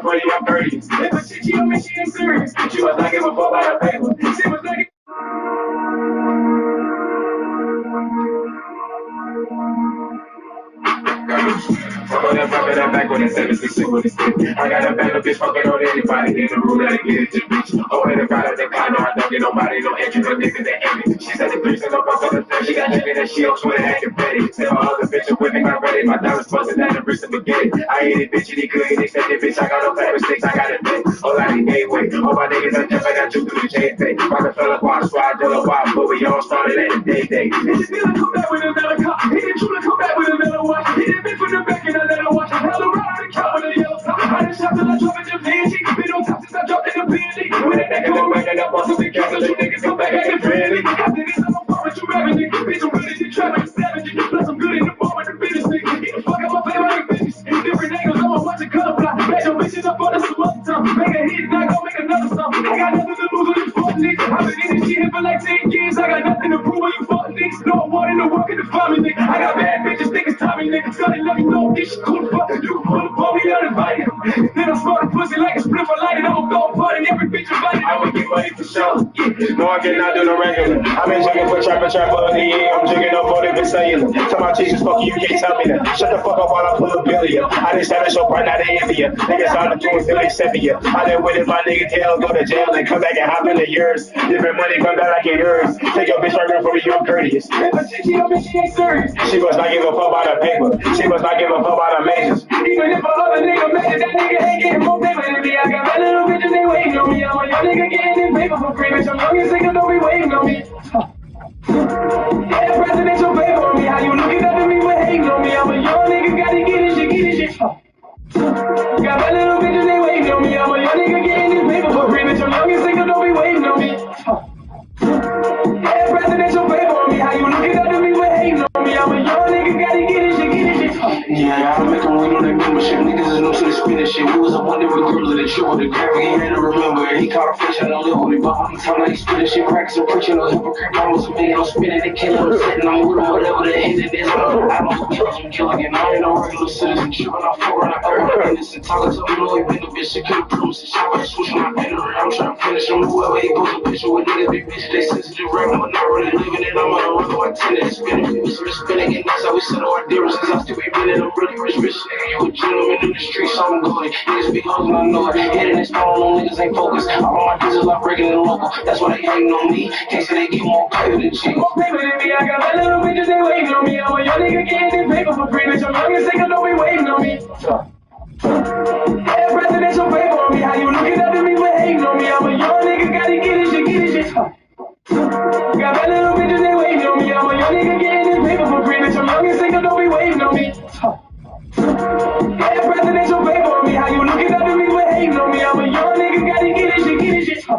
for you, I'm 30. If a chick cheat on me, she ain't serious. She must not give a fuck about her paper. She must not give Fuck on that fuck that back when it's 766 with a stick. I got a bad bitch fucking on anybody in the room that get it to bitch. Oh, and if I the condo, I don't get nobody, no entry, no niggas that envy. She said the threes and no fuck on the third. She got niggas that she on Twitter acting petty. Said my other bitch with me, my ready. My diamonds busting down the wrist of spaghetti. I hate it, bitch, and he couldn't accept it, bitch. I got no bad mistakes, I got it big. Oh, I need gateway. All my niggas are just, I got you through the J-Pay. Rockefeller, Water, Swag, Dilla, Wild, but we all started at the day. He just didn't come back with another cop. He didn't try to come back with another watch. He didn't been from the back and I let her watch. I held around the count with a yellow top. I done shot till I drop in the PNG. Been on top since I dropped in the PNG. When that nigga come back and I bust up the castle, you niggas come back acting friendly. After this, I'm on par with you rapping nigga. Bitch, I'm good as you trapping and savage. Plus, I'm good in the bar with the business nigga. Get the fuck out my face like a bitch. Different angles, I'ma watch a color block. Match your bitches up on the some other time. Make a hit, now go make another song. I got nothing to lose on you fuck niggas. I've been in this shit here for like 10 years. I got nothing to prove on you fuck niggas. No one in the world can define me, nigga. I got bad bitches, niggas, Tommy, nigga. So they let me know this shit cool as fuck. You can pull up on me uninvited. Then I smoke the pussy like a spliff, I light it. I'ma go party, every bitch invited. I'ma get money for sure. No, I cannot do the regular. I've been drinking for trapper of the year. I'm drinking up for the cellular. Tell my teachers, fuck you can't tell me that. Shut the fuck up while I pull a billion. I didn't stand a show part, not in India. Niggas all the doing still accepting you. I done with it, my nigga tail, go to jail and come back and hop into yours. Different money come back like yours. Take your bitch right now from me, you're courteous. If a chick cheat on me, she ain't serious. She must not give a fuck about her paper. She must not give a fuck about her majors. Even if a other nigga made it, that nigga ain't getting more paper than me. I got my little bitches, they waiting on me. I'm a young nigga getting this paper for free, bitch. I'm young and single, don't be waiting on me. Yeah, presidential paper on me. How you looking up at me with hating on me? I'm a young nigga, gotta get this shit. Got my little bitches, they waiting on me. I'm a young nigga getting this paper for free, bitch. I'm young and single, don't be waiting on me. Yeah, presidential paper on me. How you looking up at me with hating on me? I'm a young nigga, gotta get this shit. Yeah, I make them wait on that membership. Niggas is new to the spinning shit. We was up one different girls in the show with the graphic. He had to remember it. He caught a fish and don't live with me. But I'm telling like he spinning shit, practicing, preaching, no hypocrite. I was a million, I'm spinning, they killing, I'm sitting, I'm with them, whatever the end it is. I don't know kills, I'm killing, and I ain't no regular citizen. Tripping off four and I earn innocent. Talking to me, no, he been a bitch. She could've promised it. Shot by the switch when I been around. I'm trying to finish him. Whoever he goes a picture with niggas, big bitches, they sensitive rapping, but not really living it. I'm on a run, my tenant is spinning. Bitch, we're spinning, and that's how we settle our differences. I still be winning, I'm really rich, bitch. Nigga, you a gentleman in the streets, I'm good. Niggas be hustling, I know it. Hitting this phone, no niggas ain't focused. All my business like breaking the local. That's why they hating on me. Can't say they get more paper than cheap. More paper than me, I got my little bitches, they waiting on me. I'm a young nigga getting this paper for free, bitch. I'm young and single, don't be waiting on me. Yeah, presidential paper on me. How you looking up at me with hating on me? I'm a young nigga, gotta get this shit. Got my little bitches, they waiting on me. I'm a young nigga getting this paper for free, bitch. I'm young and single, don't be waiting on me. Yeah, presidential paper on me. How you looking up at me with hating on me? I'm a young nigga, gotta get this shit. I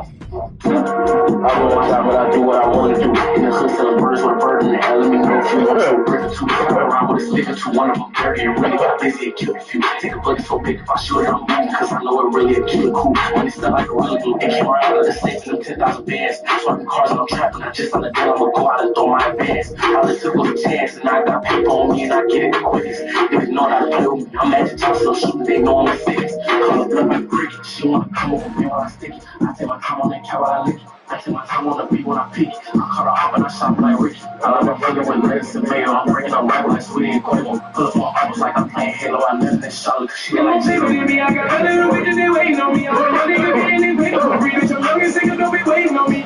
roll on top, but I do what I want to do. In the hood, selling birds with a bird in the air. Let me know if you want to break it too. Got around with a stick or two. One of them dirty and really got busy and killed a few. Take a bucket so big if I shoot it, I'm moving. Cause I know it really a killer cool. Money stuff like a really glue. It came around with a safe in them 10,000 bands. Swapping cars and I'm trapping. I just on the deal, I'ma go out and throw my advance. All it took was a chance, and I got paper on me and I get it the quickest. Niggas know how to play with me. I'm at the top, so shooting, they know I'm the sickest. Call up blood like cricket. She wanna come over me while I stick it. I take my time on that cow while I lick it. I take my time on the beat when I pick it. I caught her off and I shot like Ricky. I love it running with legs and mayo. I'm breaking up rap like Sweetie and Quavo. Pull up on albums like I'm playing Halo. I live in that Charlotte cause she get like paper than me, I got my little bitches, they waiting on me. I'm a young nigga getting this paper for free, bitch. I'm young and single, don't be waiting on me.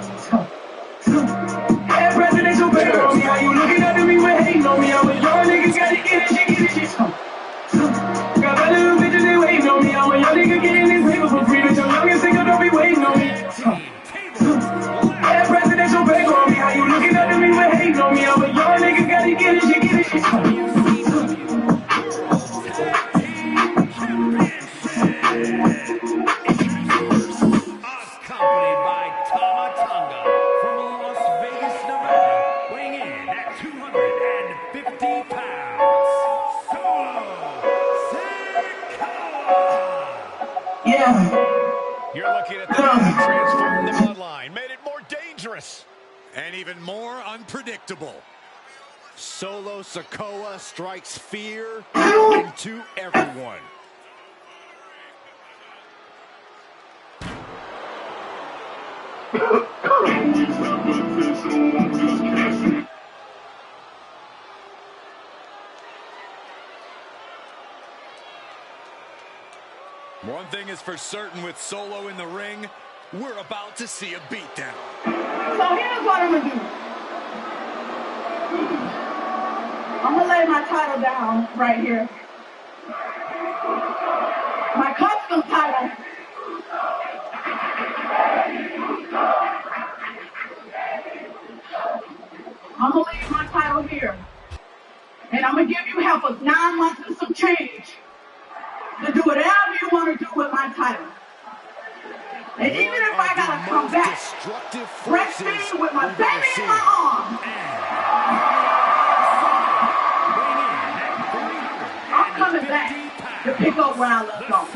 Yeah, presidential paper on me. How you looking up at me with hating on me? I'm a young nigga, gotta get this shit. Got my little bitches, they waiting on me. I'm a young nigga getting this paper for free, bitch. I'm young and single, don't be waiting on me. Yeah, presidential paper on me. How you looking up at me with hating on me? I'm a young nigga, gotta get this shit. Accompanied by Tama from Las Vegas, Nevada, weighing in at 250 pounds. Yeah. You're looking at the man who transformed the bloodline, made it more dangerous, and even more unpredictable. Solo Sikoa strikes fear into everyone. One thing is for certain with Solo in the ring, we're about to see a beatdown. So here's what I'm going to do. I'm going to lay my title down right here. My custom title. I'm going to leave my title here. And I'm going to give you help of 9 months and some change to do whatever you want to do with my title. And even if I got to come back, breastfeed with my baby in my arms, I'm coming back to pick up where I left off.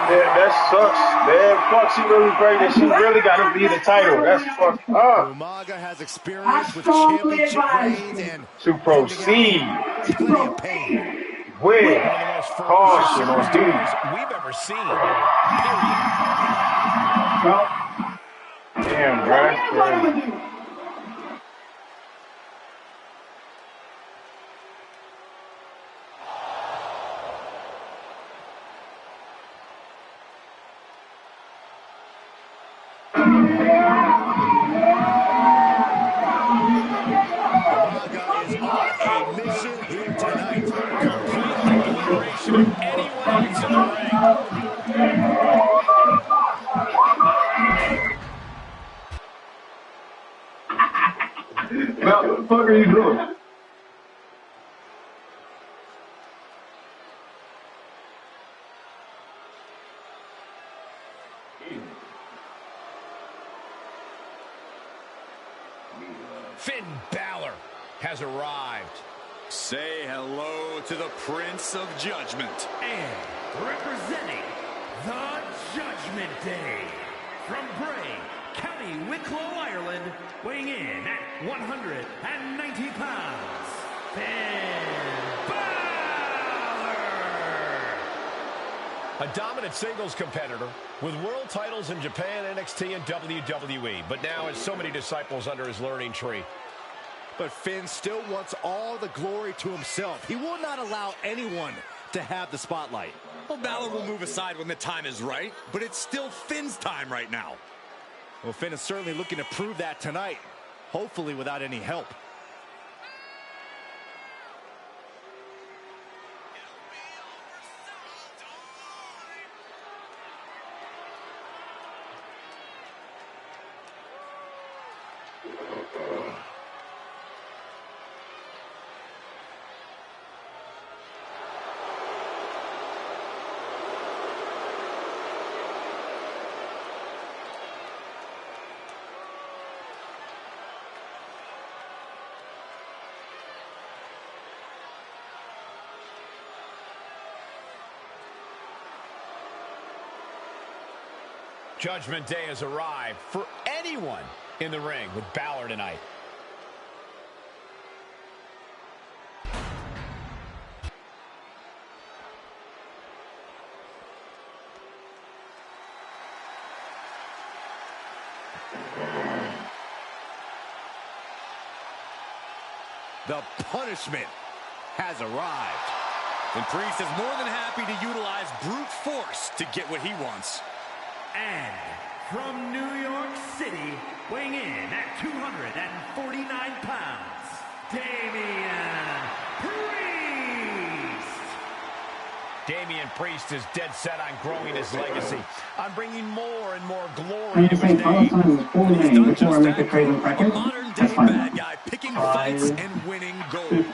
Yeah, that sucks, man. Fuck, she really pregnant. She really got to be the title. That's fucked up. Umaga has experience with championship reigns and to proceed with caution on dudes we've ever seen. Well, damn, bro. What the fuck are you doing? Finn Balor has arrived. Say hello to the Prince of Judgment. And representing the Judgment Day, from Bray, County Wicklow, Ireland, weighing in at 190 pounds, Finn Balor! A dominant singles competitor with world titles in Japan, NXT, and WWE, but now has so many disciples under his learning tree. But Finn still wants all the glory to himself. He will not allow anyone to have the spotlight. Well, Balor will move aside when the time is right, but it's still Finn's time right now. Well, Finn is certainly looking to prove that tonight, hopefully without any help. Judgment Day has arrived for anyone in the ring with Balor tonight. The punishment has arrived. And Priest is more than happy to utilize brute force to get what he wants. And from New York City, weighing in at 249 pounds, Damian Priest! Damian Priest is dead set on growing his legacy, on bringing more and more glory to his name. He's done just that, a modern-day bad guy, picking fights and winning gold.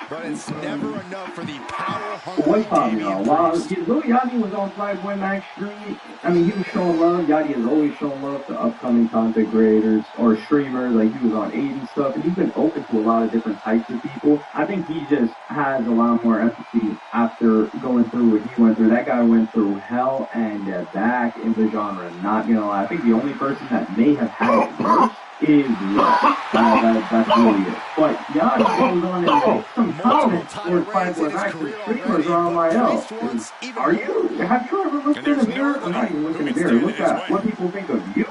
But it's never enough for the power-hungry Damian Priest. Lil Yachty was on 5-1 Max Street. I mean, he was showing love. Yachty has always shown love to upcoming content creators or streamers. Like, he was on 8 and stuff, and he's been open to a lot of different types of people. I think he just has a lot more empathy after going through what he went through. That guy went through hell and back in the genre. Not gonna lie. I think the only person that may have had it worse is that's really it. But Yachty goes on and makes some comments for 5-1 Max streamers are on my L. Have you ever looked in the mirror? I'm not even looking in the mirror. Look at what people think of you.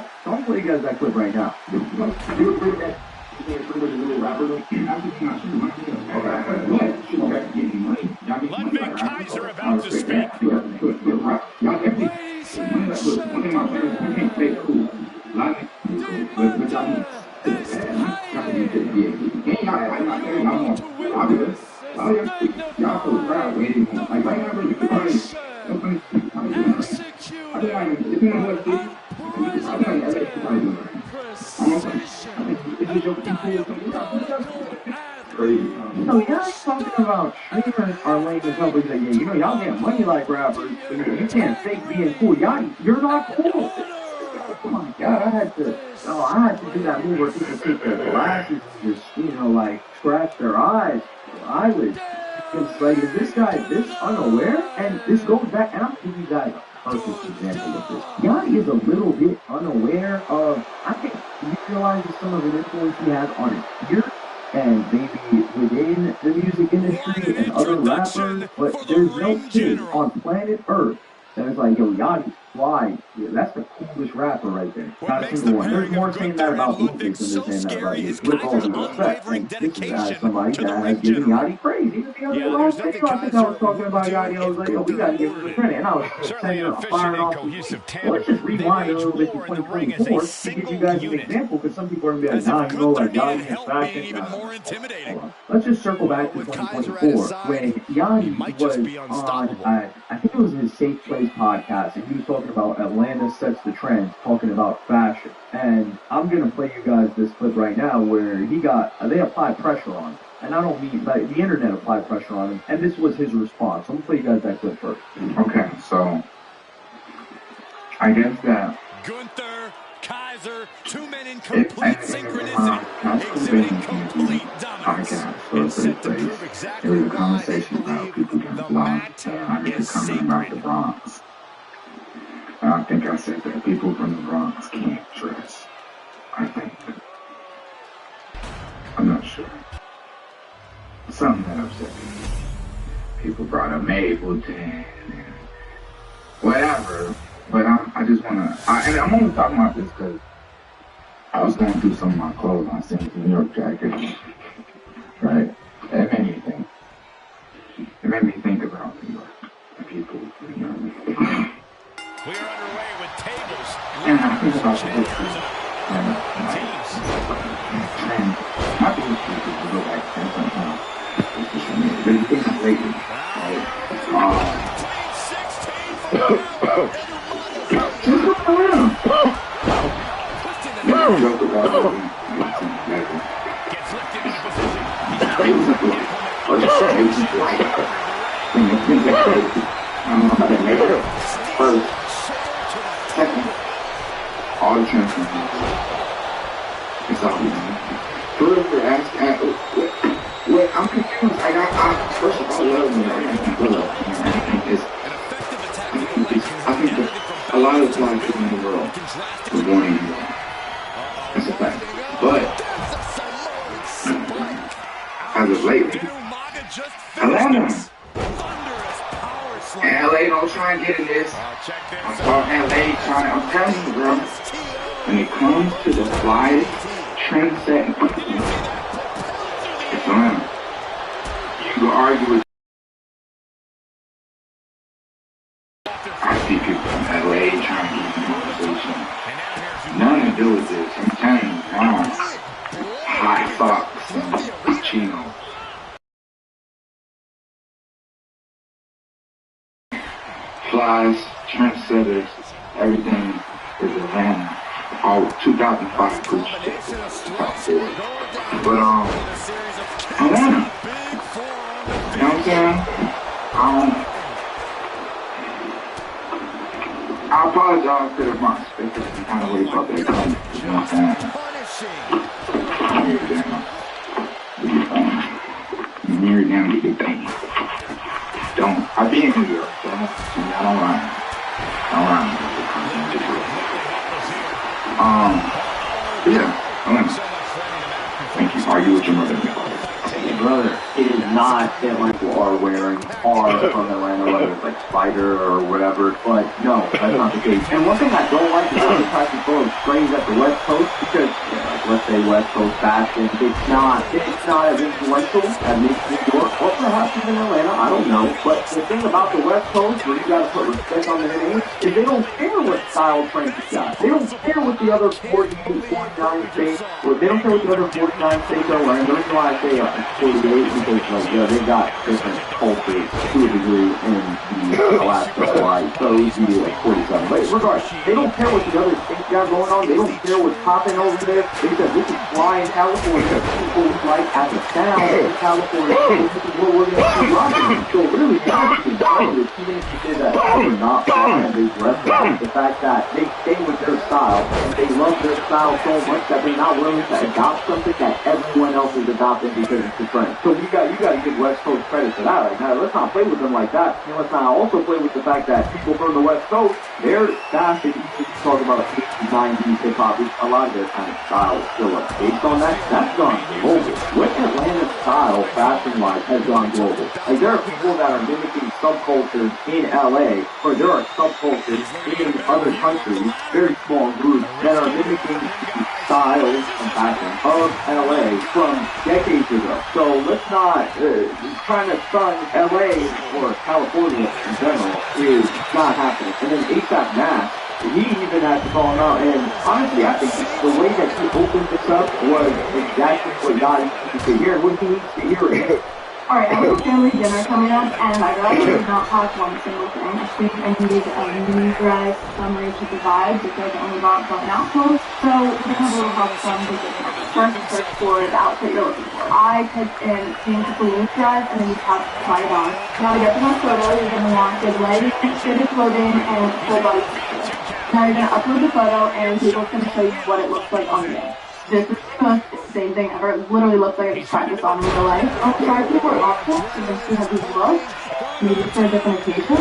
play you guys that clip right now. Ludwig Kaiser about to speak. Y'all talking about streamers are lame as hell. But yeah, y'all get money like rappers. But you can't fake being cool. You're not cool. Oh my God, I had to do that move where people take their glasses and just, like scratch their eyes, their eyelids. It's like, is this guy this unaware? And this goes back, and I'm giving you guys a perfect example of this. Yachty is a little bit unaware of, I think he realizes some of the influence he has on his peers and maybe within the music industry and other rappers, but there's no kid on planet Earth that is like, yo, Yachty's fly. Yeah, that's the coolest rapper right there. Not a single one. There's more saying that about Ludwig than they're saying that about you. With all due respect, and this is somebody that has given Yachty praise. Even the other last video, I think I was talking about Yachty. I was like, yo, we gotta give him credit. And I was saying, firing off. Let's just rewind a little bit to 2024 to give you guys an example, because some people are gonna be like, nah, like Yachty is fashion. Let's just circle back to 2024 when Yachty was on, I think it was his Safe Place podcast, and he was talking about Atlanta sets the trends, talking about fashion. And I'm going to play you guys this clip right now where they applied pressure on him. And I don't mean, like, the internet applied pressure on him. And this was his response. I'm going to play you guys that clip first. Okay, so I guess that Gunther, Kaiser, two men in complete synchronicity, exhibiting complete dominance. And set to prove exactly there was a why conversation about people getting blocked. I made a comment about the Bronx. I think I said that people from the Bronx can't dress. I think. I'm not sure. Something that upset me. People brought up Mapleton and whatever. But I just want to... And I'm only talking about this because I was going through some of my clothes and I seen some New York jackets. Right? It made me think about New York. And people, We are underway with tables. And I think about the history. And my biggest people to go back to sometimes. But you think of lately, right? Just look around. Never joke about it. Gets lifted into position. First, second, all the transformations. It's all we know. First, I'm confused. First of all, I love when I think that a lot of black people in the world were born in New York. That's a fact. But as of lately, Atlanta. And LA don't try and get in this. I'm talking LA trying. I'm telling you, bro. When it comes to the flyest trend setting, it's Atlanta. You can argue with. I see people from LA trying to get in the conversation. Nothing to do with this. I'm telling you, high socks and chinos. Flies, trendsetters, everything is Atlanta. All 2005 push shit. But Atlanta. You know what I'm saying? I apologize to the Bronx because I'm kind of worried about that comment. You know what I'm saying? Near down to get things. I be in New York, so I don't lie. Yeah, Atlanta. Thank you. Argue with your mother. Brother, it is not Atlanta are wearing are from Atlanta, whether it's like Spider or whatever. But no, that's not the case. And one thing I don't like is how the type of throw strains at the West Coast because, like, let's say West Coast fashion, it's not as influential as maybe New York or perhaps even Atlanta. I don't know. But the thing about the West Coast, where you gotta put respect on their name, is they don't care what style trends you got. They don't care what the other 49 states, or they don't care what the other 49 states are wearing. The reason why I say 48 because, like, yeah, they got different cultures to a degree in the Alaska, Hawaii, so it would be like 47. But regardless, they don't care what the other states got going on. They don't care what's popping over there. They said, this is fly in California. People like at the sound in California. This is what we're going to be rocking. So really, honestly, even if you say that they're not fly and they dress up, the fact that they stay with their style and they love their style so much that they're not willing to adopt something that everyone else is adopting because it's the trend. So you got to give West Coast credit for that. Like, now, let's not play with them like that. And let's not also play with the fact that people from the West Coast, their fashion, you talk about 80s, 90s hip hop, a lot of their kind of style is still based on that. That's gone global. What Atlanta style, fashion-wise, has gone global. Like, there are people that are mimicking subcultures in LA, or there are subcultures in other countries, very small groups, that are mimicking styles and fashion of LA from decades ago. So let's not trying to stun LA or California in general is not happening. And then ASAP Nash, he even had to call him out. And honestly, I think the way that he opened this up was exactly what God needed to hear. What he needs to hear is, Alright, I have a family dinner coming up, and I realized I did not pack one single thing. I think I needed a mini-dress summary to the vibe because I only bought button out clothes. So we're going to have a little help from the beginning. First, search for the outfit you're looking for. I typed in pink blue dress, and then you have to try it on. Now to get to my photo, you're going to want good lighting, fitted clothing, and full body picture. Now you're going to upload the photo, and Google's going to show you what it looks like on the day. This is the most insane thing ever. It literally looks like I just tried this on in real life. I'll try a few more options to just see how these look. Maybe for a different occasion.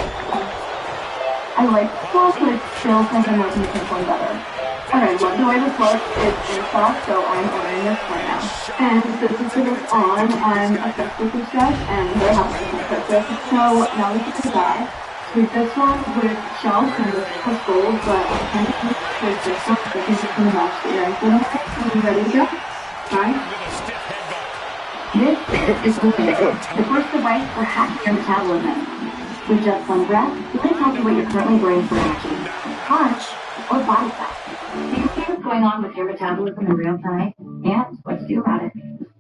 I like this look, but it's still something that makes this one better. Alright, love the way this looks. It's in stock, so I'm ordering this right now. And this is for this on. I'm obsessed with this dress, and they're happy with my fit. So now we can do that. With this one with shells and this was gold, but I kind of use this one because it's going to match the earrings a little bit. So are you ready to go? Right? This is the way. The first device for hacking your metabolism. With just one breath, you can tell you what you're currently burning for energy, carbs, or body fat. You can see what's going on with your metabolism in real time and what to do about it.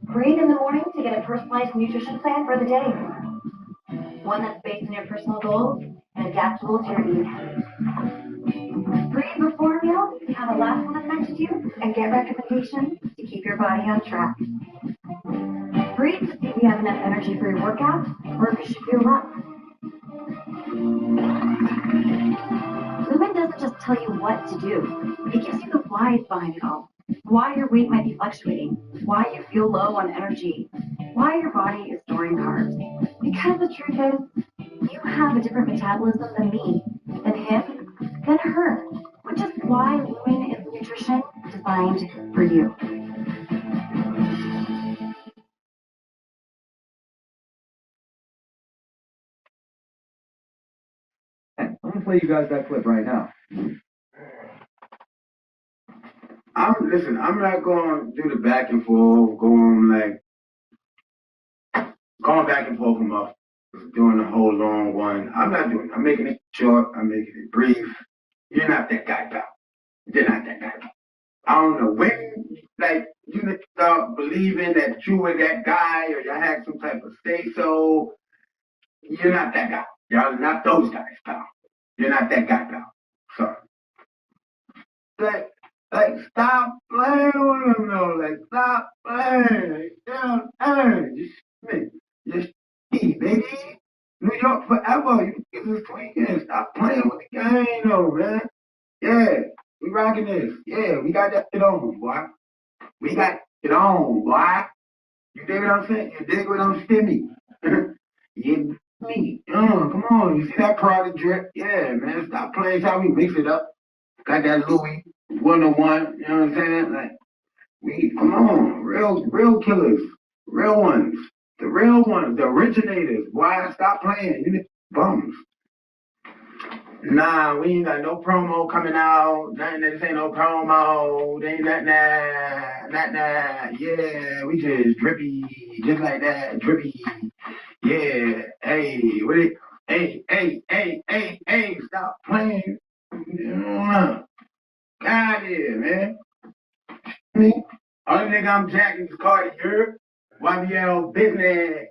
Breathe in the morning to get a personalized nutrition plan for the day. One that's based on your personal goals and adaptable to your needs. Breathe before a meal to have a last one affect you and get recommendations to keep your body on track. Breathe to see if you have enough energy for your workout or if you should fuel up. Lumen doesn't just tell you what to do, it gives you the whys behind it all. Why your weight might be fluctuating, why you feel low on energy, why your body is storing carbs. Because the truth is, you have a different metabolism than me, than him, than her, which is why Lumen is nutrition designed for you. I'm going to play you guys that clip right now. I'm not going to do the back and forth, going back and forth from up, doing the whole long one. I'm not doing it. I'm making it short. I'm making it brief. You're not that guy, pal. You're not that guy, pal. I don't know when, you start believing that you were that guy or you had some type of say-so. You're not that guy. Y'all are not those guys, pal. You're not that guy, pal. Sorry. Stop playing with them, though. Stop playing. Just baby. New York forever. You niggas is tweaking. Stop playing with the game, though, man. Yeah, we rocking this. Yeah, we got that shit on, boy. We got it on, boy. You dig what I'm saying? You dig what I'm stimming? Yeah, me. Come on. You see that product drip? Yeah, man. Stop playing. It's how we mix it up. Got that Louis 101. You know what I'm saying? Come on. Real killers. Real ones. The real ones, the originators. Why stop playing? You bums. Nah, we ain't got no promo coming out. Nothing. This ain't no promo. They ain't nothing. Yeah, we just drippy, just like that. Drippy. Yeah. Hey, what it? Hey, stop playing. God yeah, man. Me. Only nigga I'm jacking is Cardi Europe. YBL business.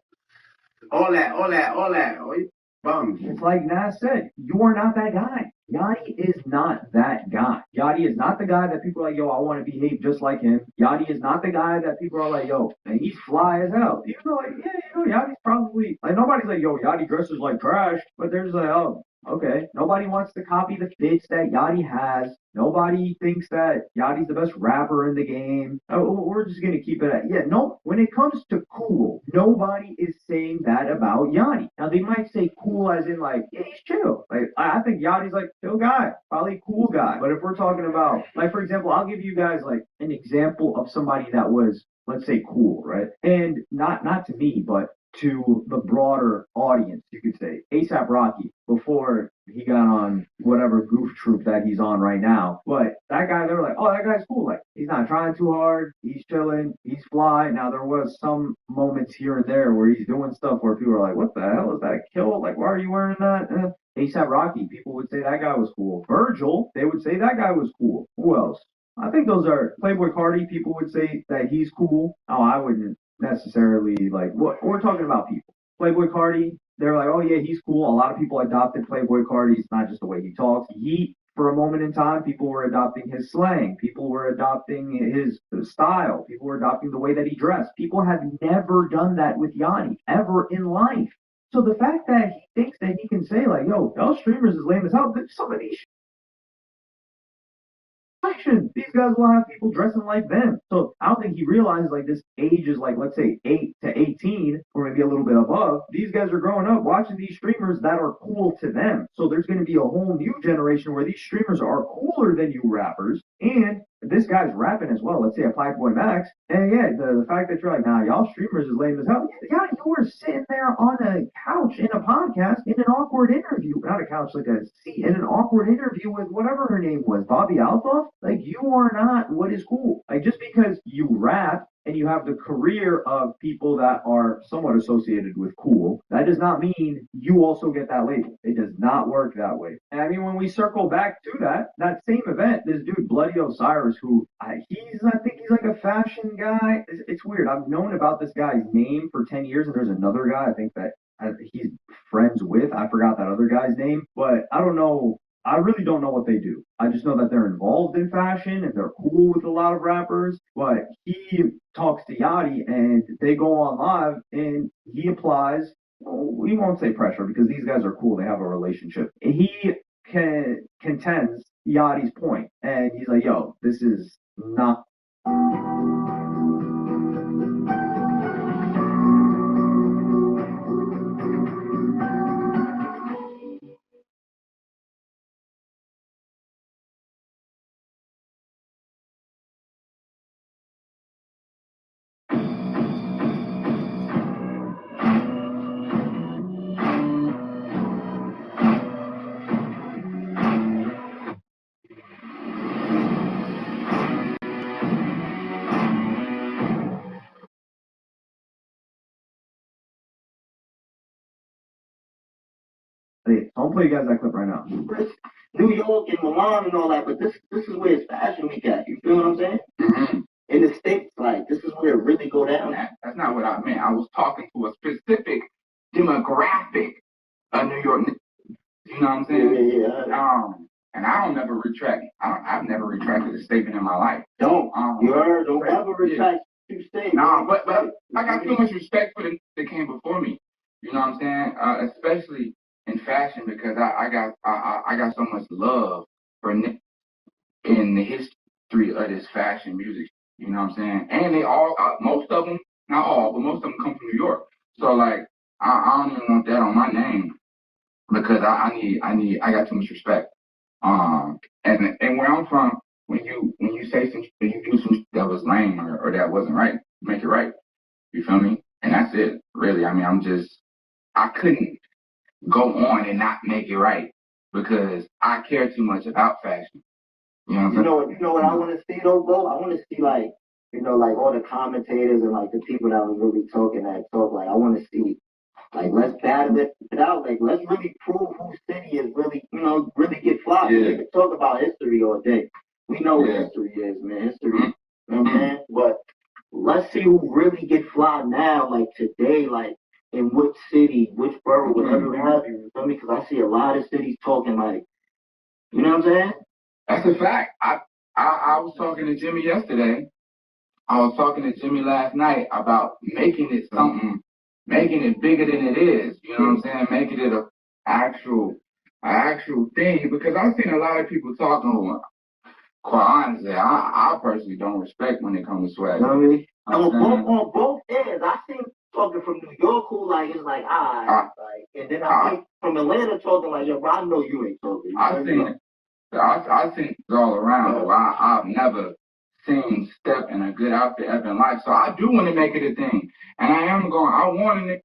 All that. Oh, you bums. It's like Nas said, you are not that guy. Yachty is not that guy. Yachty is not the guy that people are like, yo, I want to behave just like him. Yachty is not the guy that people are like, yo, and he's fly as hell. Even though, like, yeah, Yachty's probably, like, nobody's like, yo, Yachty dresses like trash, but there's like, oh, okay. Nobody wants to copy the fits that Yachty has. Nobody thinks that Yachty's the best rapper in the game. We're just going to keep it at, yeah, no, when it comes to cool, nobody is saying that about Yachty. Now, they might say cool as in, like, yeah, he's chill. Like, I think Yachty's, like, chill guy, probably cool guy. But if we're talking about, like, for example, I'll give you guys, like, an example of somebody that was, let's say, cool, right? And not to me, but to the broader audience, you could say. A$AP Rocky, before he got on whatever goof troop that he's on right now. But that guy, they were like, oh, that guy's cool. Like, he's not trying too hard. He's chilling. He's fly. Now, there was some moments here and there where he's doing stuff where people are like, what the hell? Is that a kill? Like, why are you wearing that? A$AP Rocky, people would say that guy was cool. Virgil, they would say that guy was cool. Who else? I think those are Playboy Cardi. People would say that he's cool. Oh, I wouldn't necessarily like what we're talking about. People, Playboy Cardi, they're like, oh yeah, he's cool. A lot of people adopted Playboy Cardi. It's not just the way he talks. For a moment in time, people were adopting his slang. People were adopting his style. People were adopting the way that he dressed. People have never done that with Yachty ever in life. So the fact that he thinks that he can say like, yo, y'all streamers is lame as hell, some of these these guys will have people dressing like them. So I don't think he realizes like this age is like, let's say 8 to 18 or maybe a little bit above. These guys are growing up watching these streamers that are cool to them. So there's going to be a whole new generation where these streamers are cooler than you rappers. And this guy's rapping as well. Let's say a Boy Max. And yeah, the fact that you're like, nah, y'all streamers is lame as hell. Yeah, you were sitting there on a couch in a podcast in an awkward interview. Not a couch, like a seat in an awkward interview with whatever her name was, Bobby Altoff. Like, you are not what is cool. Like, just because you rap and you have the career of people that are somewhat associated with cool, that does not mean you also get that label. It does not work that way. And I mean, when we circle back to that same event, this dude, Bloody Osiris, who I think he's like a fashion guy. It's weird. I've known about this guy's name for 10 years, and there's another guy I think that he's friends with. I forgot that other guy's name, but I don't know. I really don't know what they do. I just know that they're involved in fashion and they're cool with a lot of rappers. But he talks to Yachty and they go on live and he applies, we won't say pressure because these guys are cool. They have a relationship. He contends Yachty's point and he's like, yo, this is not. So I'll play you guys that clip right now. New York and Milan and all that, but this is where it's fashion week at. You feel what I'm saying? Mm-hmm. In the States, like, this is where it really go down. That's not what I meant. I was talking to a specific demographic of New York. You know what I'm saying? Yeah. And I don't never retract. I've never retracted a statement in my life. Don't ever retract two statements. Nah, but I got too much respect for them that came before me. You know what I'm saying? Especially in fashion because I got so much love for in the history of this fashion music. You know what I'm saying? And they all, most of them, not all, but most of them come from New York. So like, I don't even want that on my name because I got too much respect. And where I'm from, when you say some, you do some that was lame or that wasn't right, make it right. You feel me? And that's it. really. I mean, I couldn't go on and not make it right because I care too much about fashion. You know what I'm saying? You know what I want to see though, bro? I want to see like, like all the commentators and like the people that was really talking that talk. Like, I want to see, like, let's battle it out. Like, let's really prove whose city is really, really get fly. Yeah. We can talk about history all day. We know what history is, man. History, you know what I'm saying? But let's see who really get fly now, like today, like in which city, which borough, whatever have you. You feel me? Because I see a lot of cities talking like, you know what I'm saying? That's a fact. I was talking to Jimmy yesterday. I was talking to Jimmy last night about making it something, making it bigger than it is. You know what I'm saying? Making it a actual thing. Because I've seen a lot of people talking. Quite honestly, I personally don't respect when it comes to swag. You know what I mean? On both ends, I think talking from New York who like it's like like, and then I think from Atlanta talking like, yo, bro, I know you ain't talking. I think it's all around. I've never seen Step in a good outfit ever in life. So I do want to make it a thing. And I wanted it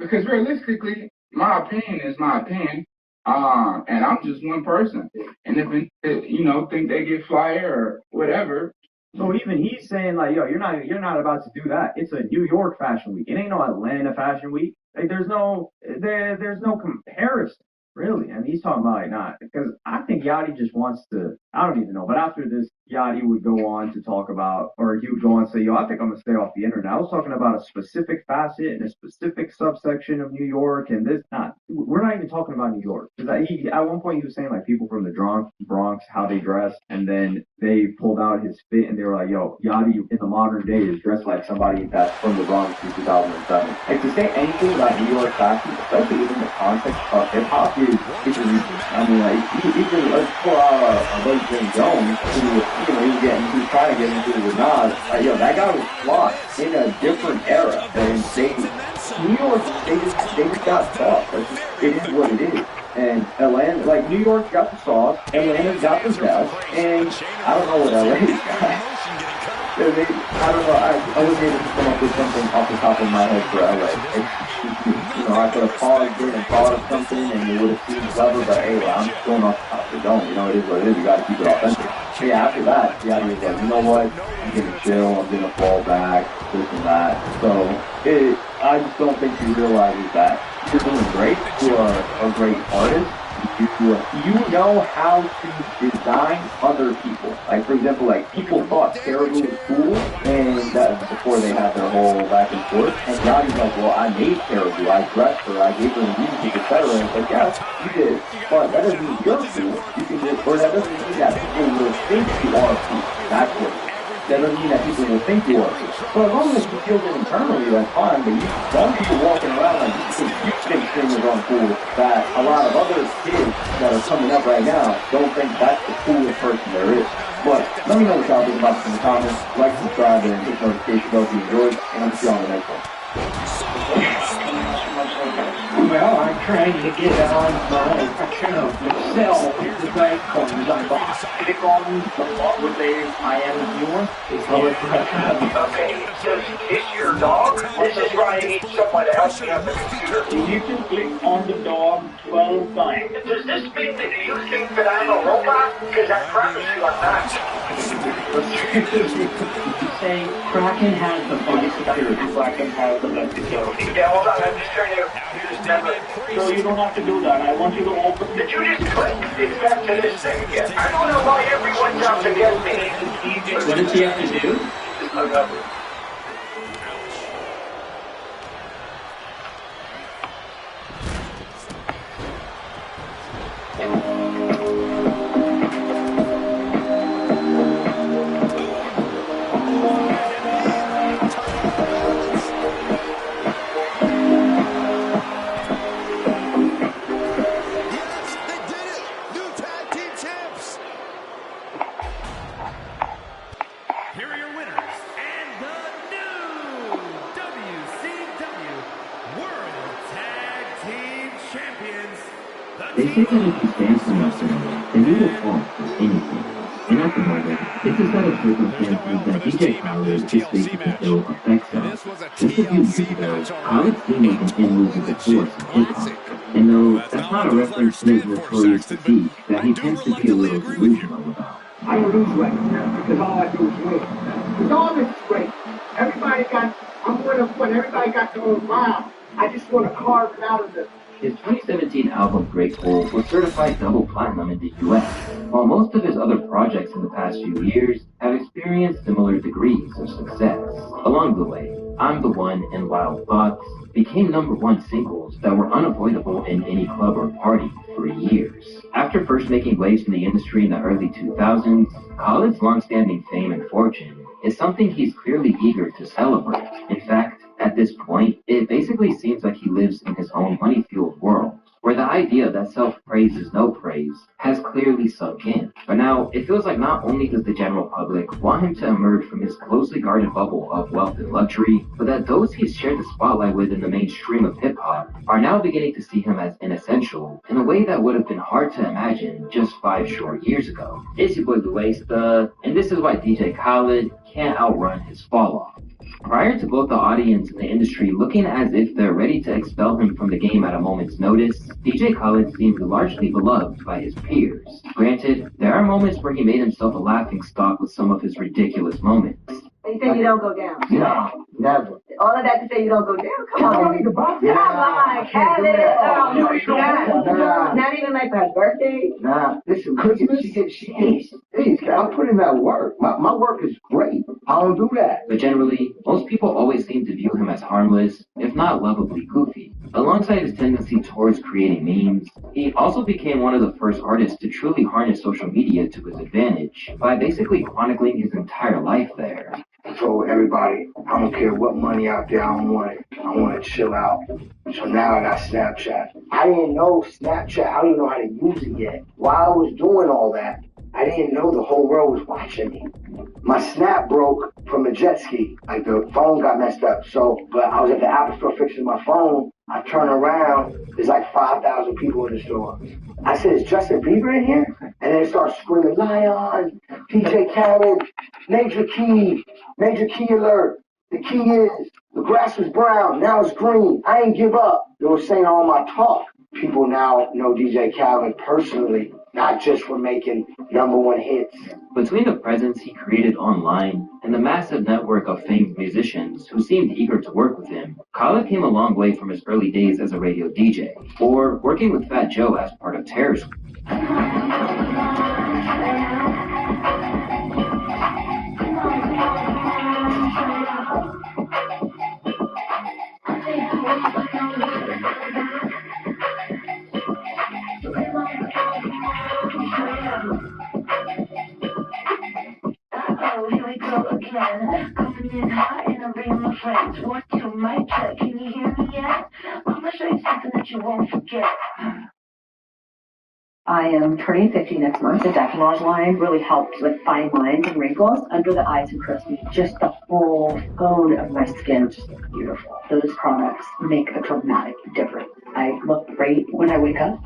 because realistically, my opinion is my opinion. And I'm just one person. And if think they get flyer or whatever. So even he's saying like, yo, you're not about to do that. It's a New York Fashion Week. It ain't no Atlanta Fashion Week. Like there's no comparison. Really, and he's talking about like not because I think Yachty just wants to. I don't even know, but after this, Yachty would go on to talk about, or he would go on and say, "Yo, I think I'm gonna stay off the internet." I was talking about a specific facet and a specific subsection of New York, and this not. We're not even talking about New York because at one point he was saying like people from the Bronx, how they dress, and then they pulled out his fit and they were like, "Yo, Yachty in the modern day is dressed like somebody that's from the Bronx in 2007." Like to say anything about New York fashion, especially within the context of hip hop. It's a reason. I mean, like, even let's pull out a buddy Jim Jones, who he was trying to get into the Nas. Like, yo, that guy was lost in a different era. And New York, they just got soft. It is what it is. And Atlanta, like, New York got the sauce, Atlanta's got the best, and I don't know what LA's got. I don't know, I wasn't able to come up with something off the top of my head for LA. I could have paused it and thought of something and it would have seemed clever, but hey, I'm just going off the top of the dome. It is what it is. You got to keep it authentic. So yeah, after that, yeah, he was like, you know what? I'm going to chill. I'm going to fall back, this and that. So I just don't think he realizes that you're doing great. You are a great artist. You know how to design other people. Like, for example, like, people thought Caribou was cool, and that was before they had their whole back and forth. And Yachty's like, well, I made Caribou, I dressed her, I gave her the music, etc. And it's like, yeah, you did. But that doesn't mean you're cool. You can just, or that doesn't mean that people will think you are cool. That's what it is. That doesn't mean that people will think you are cool. So as long as you feel it internally, that's fine. But some people walking around like you think things are cool that a lot of other kids that are coming up right now don't think that's the coolest person there is. But let me know what y'all think about this in the comments. Like, subscribe, and hit notifications if you enjoyed. And I'm see you on the next one. Well, I'm trying to get on my account myself. Here's the bank coins I bought. Click on the bottom where they I am viewer. Okay, is your dog? This is why I need someone to help me on the computer. You can click on the dog 12 times. Does this mean that you think that I'm a robot? Because I promise you I'm not. Say Kraken has the best security. Kraken has the best security. Yeah, hold on, I'm just trying to use never. So you don't have to do that. I want you to open. Did you just click? It's back to this thing again. I don't know why everyone's out to get me. What does he have to do? Just hung up. They say that if you stand for nothing, then you will fall for anything. And at the moment, it's a set of circumstances that DJ Khaled is facing to fulfill affects us. Just a few years ago, Khalid's team was an immovable force in hip-hop. And no, that's not a reference to his notorious physique that he tends to be a little delusional about. I don't lose weight because all I do is win. Because all this is great. I'm one of one. Everybody got their own vibe. I just want to carve it out of this. His 2017 album Grateful was certified double platinum in the US, while most of his other projects in the past few years have experienced similar degrees of success. Along the way, I'm the One and Wild Thoughts became #1 singles that were unavoidable in any club or party for years. After first making waves in the industry in the early 2000s, Khaled's long-standing fame and fortune is something he's clearly eager to celebrate. In fact, at this point, it basically seems like he lives in his own money-fueled world, where the idea that self-praise is no praise has clearly sunk in. But now, it feels like not only does the general public want him to emerge from his closely guarded bubble of wealth and luxury, but that those he's shared the spotlight with in the mainstream of hip-hop are now beginning to see him as an essential in a way that would have been hard to imagine just 5 short years ago. It's your boy Luesta, and this is why DJ Khaled can't outrun his fall-off. Prior to both the audience and the industry looking as if they're ready to expel him from the game at a moment's notice, DJ Khaled seemed largely beloved by his peers. Granted, there are moments where he made himself a laughingstock with some of his ridiculous moments. They say you don't go down. No, never. All of that to say you don't go down? Come on. Not like not even like for his birthday? Nah, listen, Christmas, she gets, please, I'm putting that work. My work is great. I don't do that. But generally, most people always seem to view him as harmless, if not lovably goofy. Alongside his tendency towards creating memes, he also became one of the first artists to truly harness social media to his advantage by basically chronicling his entire life there. I told everybody, I don't care what money out there, I want it. I want to chill out. So now I got Snapchat. I didn't know Snapchat. I didn't know how to use it yet. While I was doing all that, I didn't know the whole world was watching me. My snap broke from a jet ski. Like the phone got messed up. But I was at the Apple store fixing my phone. I turn around, there's like 5,000 people in the store. I said, is Justin Bieber in here? And then it starts screaming, Lion, DJ Khaled, major key alert. The key is, the grass was brown, now it's green. I ain't give up. They were saying all my talk. People now know DJ Khaled personally, not just for making #1 hits. Between the presence he created online and the massive network of famed musicians who seemed eager to work with him, Khaled came a long way from his early days as a radio DJ, or working with Fat Joe as part of Terror Squad. Coming in hot and I'm bringing my friends. 1, 2, mic check. Can you hear me yet? I'm gonna show you something that you won't forget. I am turning 50 next month. The decolletage line really helped with fine lines and wrinkles under the eyes and crispy. Just the whole tone of my skin just looks beautiful. Those products make a dramatic difference. I look great when I wake up.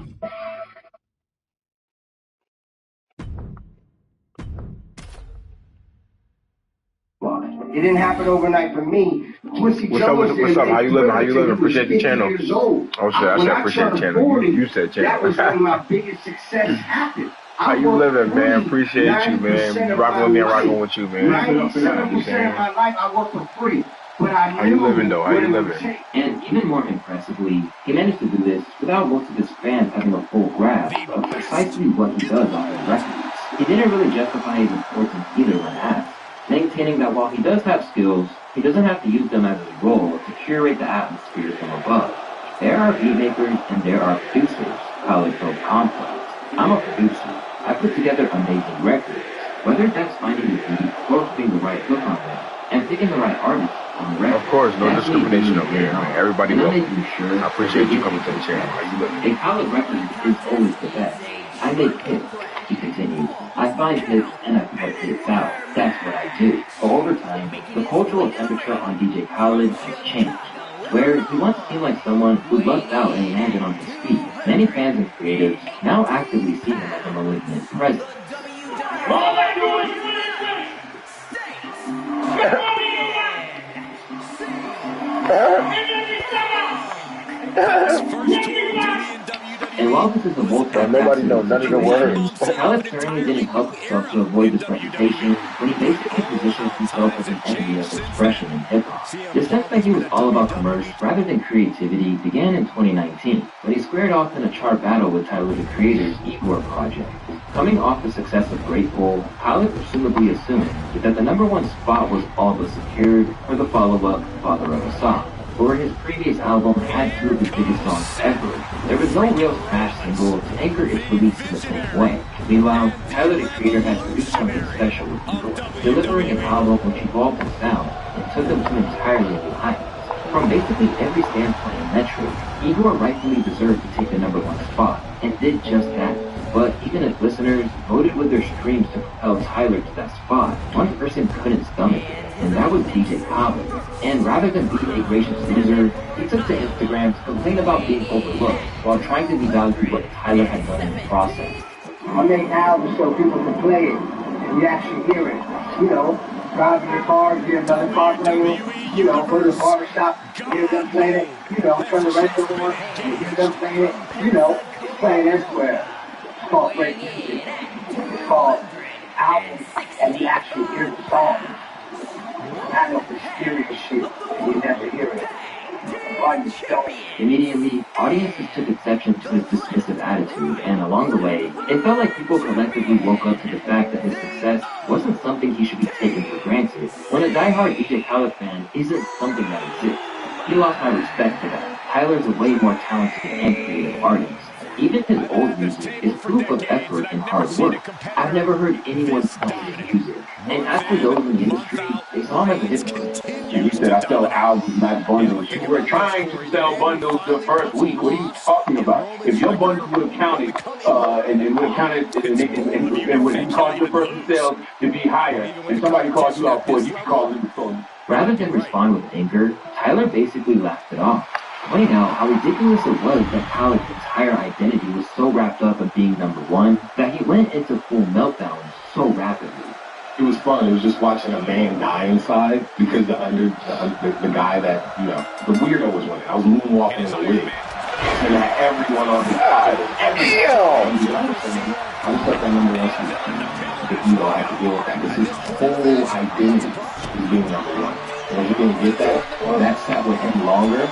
It didn't happen overnight for me. What's up? How you living? Appreciate the channel. Oh shit, I said appreciate the channel. You said channel. That was when my biggest success happened. How you living, man? Appreciate you, man. Rocking with me and rocking with you, man. 97% of my life I work for free. But I knew how you living though? How you living? And even more impressively, he managed to do this without most of his fans having a full grasp of precisely what he does on his records. He didn't really justify his importance either when asked, maintaining that while he does have skills, he doesn't have to use them as his role to curate the atmosphere from above. There are beat makers and there are producers, Khaled told Complex. I'm a producer. I put together amazing records, whether that's finding the beat or putting the right hook on them, and picking the right artist on the record. Of course, no discrimination over here, man. Everybody welcome. Sure I appreciate you coming to the channel. How you living? A Khaled record is always the best. I make hits, he continued. I find hits and I put hits out. That's what I do. But over time, the cultural temperature on DJ Khaled has changed, where he once seemed like someone who lucked out and landed on his feet. Many fans and creatives now actively see him as a malignant presence. All I do is win. And while this is a multi-faceted Nobody knows none of the words. Tyler certainly didn't help himself to avoid this reputation when he basically positioned himself as an entity of expression in hip-hop. This sense that he was all about commerce rather than creativity began in 2019 when he squared off in a chart battle with Tyler the Creator's Igor project. Coming off the success of Grateful, Tyler presumably assumed that the #1 spot was all but secured for the follow-up Father of a Song. Where his previous album had 2 of his biggest songs ever, there was no real smash single to anchor its release in the same way. Meanwhile, Tyler the Creator had produced something special with Igor, delivering an album which evolved his sound and took him to entirely new heights. From basically every standpoint in Metro, Igor rightfully deserved to take the #1 spot, and did just that. But even if listeners voted with their streams to propel Tyler to that spot, one person couldn't stomach it, and that was DJ Khaled. And rather than being a gracious loser, he took to Instagram to complain about being overlooked while trying to devalue what Tyler had done in the process. I make albums so people can play it and you actually hear it. You know, driving your car, you hear another car playing, you know, go to the barbershop, hear them playing it, you know, turn the radio on, and hear them playing it, you know, it's playing everywhere. It's called great music. It's called albums, and you actually hear the song. I know mysterious shit, and you never hear it. Why you don't? Immediately, audiences took exception to his dismissive attitude, and along the way, it felt like people collectively woke up to the fact that his success wasn't something he should be taken for granted, when a diehard DJ Khaled fan isn't something that exists. He lost my respect for that. Tyler's a way more talented and creative artist. Even his old music is proof of effort and hard work. I've never heard anyone play his music. And as for those in the industry, they saw him as a hypocrite. And he said, I sell albums, not bundles. You were trying to sell bundles the first week. What are you talking about? If your bundles would have counted, and it would have counted, and would have caused your first sales to be higher, and somebody calls you out for it, you can call them for it. Rather than respond with anger, Tyler basically laughed it off, pointing out how ridiculous it was that Khaled's entire identity was so wrapped up in being #1 that he went into full meltdown so rapidly. It was fun. It was just watching a man die inside because the guy that, you know, the weirdo was winning. I was moonwalking in the wig. And had everyone on the side. Everyone. I just thought that #1 season, the ego had to deal with that. Because his whole identity is being #1. And when he didn't get that, that sat with him longer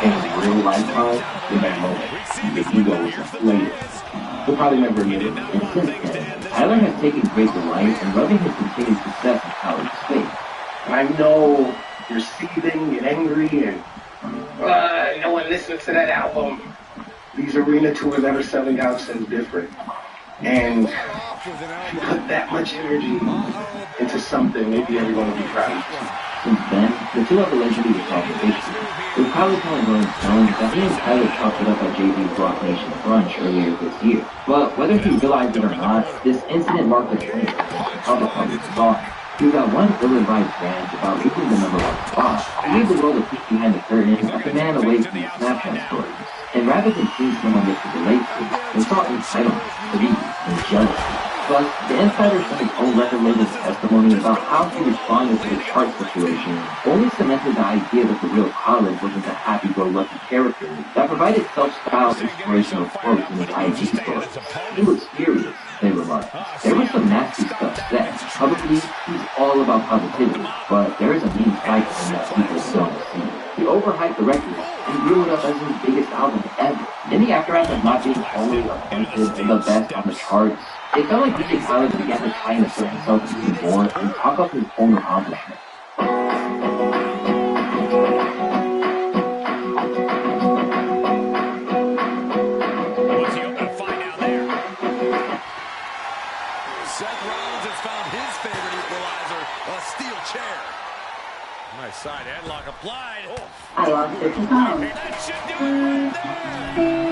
in his real lifetime than that moment. The ego was inflated. He'll probably never admit it. And since then, Tyler has taken great delight in rubbing his continued success in Khaled's face. I know you're seething and angry and no one listens to that album. These arena tours that are selling out sound different. And if you put that much energy into something, maybe everyone will be proud of you. Since then, the two have allegedly resolved the issue, with Khaled telling Rolling Stone that he and Tyler chalked it up at Jay-Z's Rock Nation brunch earlier this year. But whether he realized it or not, this incident marked a turning point in how the public saw him. He got one ill-advised rant about reaching the #1 spot. He gave the world a peek behind the curtain at the man away from the Snapchat stories. And rather than seeing someone they could relate to, they saw entitlement, greed, and jealousy. Plus, the insider sent his own record label's testimony about how he responded to the chart situation only cemented the idea that the real Khaled wasn't a happy-go-lucky character that provided self-styled inspirational quotes in his IG stories. He was furious, they remarked. There was some nasty stuff said. Publicly, he's all about positivity, but there is a mean side to him that people don't see. He overhyped the record and blew it up as his biggest album ever. In the aftermath of not being only appointed the best on the charts, it felt like DJ Khaled began to try and assert himself even more and talk up his own accomplishments. What's he open to find out there? Seth Rollins has found his favorite equalizer, a steel chair. Nice side headlock applied. Oh. I lost 50 pounds. That should do it right there.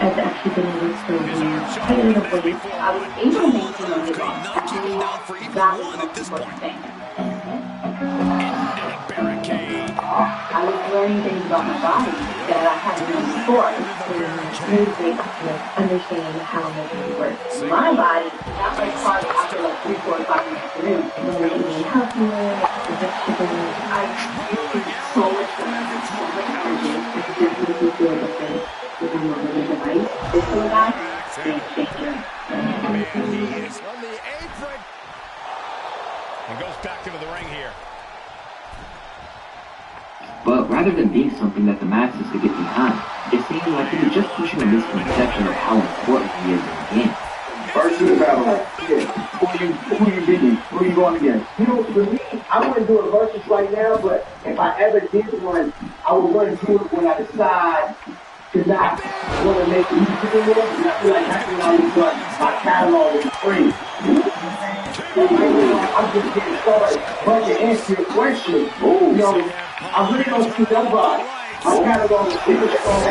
I've actually been in this for competitively. I was able to maintain my weight loss. That was the most important thing. I was learning things about my body that I hadn't known before. To really understand how my body works. My body, not like hard after like 3, 4, 5 minutes through. When I'm eating healthier, the vegetables, I really so much He is on the apron. And goes back into the ring here. But rather than being something that the masses could get behind, it seemed like he was just pushing a misconception of how important he is in the game. Versus battle. Yeah. Who you beating? Who you going against? You know, for me, I wouldn't do a versus right now, but if I ever did one, I would want to do it when I decide to not want to make music anymore, and I feel like that's when I would start my catalog is free. I'm just getting started. But to answer your question, you know, I really don't see nobody. My catalog is super strong.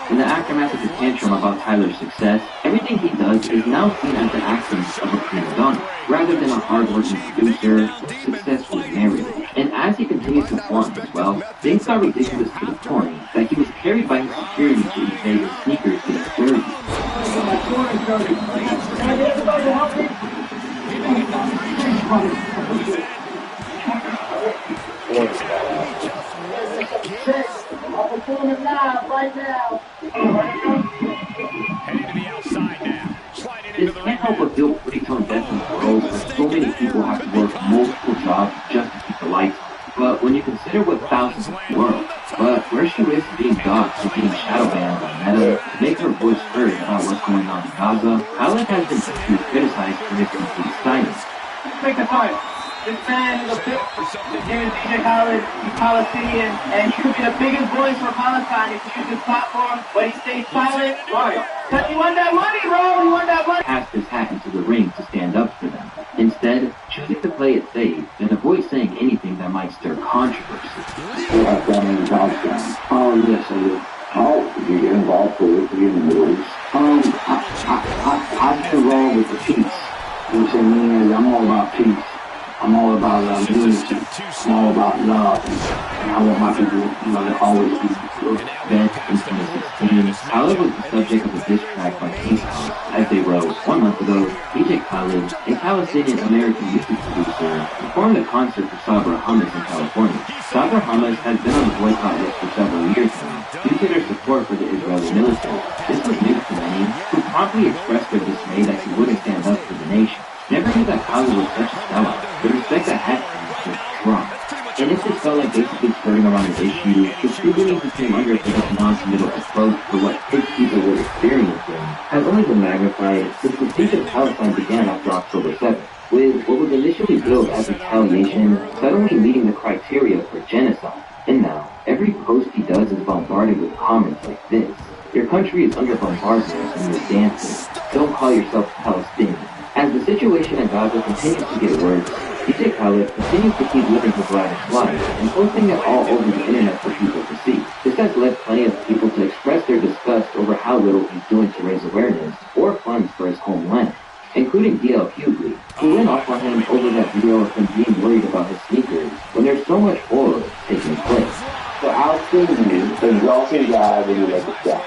In the aftermath of the tantrum about Tyler's success, everything he does is now seen as the actions of a prima donna, rather than a hard-working producer or successful narrator. And as he continues to flaunt his wealth, things got ridiculous to the point that he was carried by his security to evade his sneakers to his dirty. I'm performing live right now. Heading to the outside now. Sliding into This the ring. can't help but feel pretty tone deaf in the world where so many people have to work multiple jobs just to keep the lights on. But when you consider what thousands of the world, but where she risks being doxxed and getting shadow banned by Meta to make her voice heard about what's going on in Gaza, Khaled has been criticized for his complete silence. Let's make the fight. This man is a big, his name is DJ Khaled, he's Palestinian, and he could be the biggest voice for Palestine if he uses his platform, but he stays silent. Right. Because he won that money, bro! He won that money! Cast his hat into the ring to stand up for them, instead choosing to play it safe and avoid saying anything that might stir controversy. Yes, I do. How do you get involved politically in the Middle East? I get involved with the peace. You know what I'm saying? I'm all about peace. I'm all about unity. I'm all about love. And I want my people, you know, to always be good. Then, in 2016, Khaled was the subject of a diss track by King's House, as they wrote, 1 month ago, DJ Khaled, a Palestinian-American music producer, performed a concert for Sabra Hummus in California. Sabra Hummus has been on the boycott list for several years now, due to their support for the Israeli military. This was news to many, who promptly expressed their dismay that he wouldn't stand up for the nation. Never knew that Khaled was such a sellout. The respect that had him was strong. And if this felt like basically skirting around an issue, the scrutiny he came under for this non-committal approach to what his people were experiencing has only been magnified since the siege of Palestine began after October 7th, with what was initially billed as retaliation suddenly meeting the criteria for genocide. And now, every post he does is bombarded with comments like this. Your country is under bombardment and you're dancing. Don't call yourself Palestinian. As the situation in Gaza continues to get worse, DJ Khaled continues to keep living his lavish life and posting it all over the internet for people to see. This has led plenty of people to express their disgust over how little he's doing to raise awareness or funds for his homeland, including DL Hughley, who went off on him over that video of him being worried about his sneakers when there's so much horror taking place. So I'll see you, the exalted guy when you make a shot.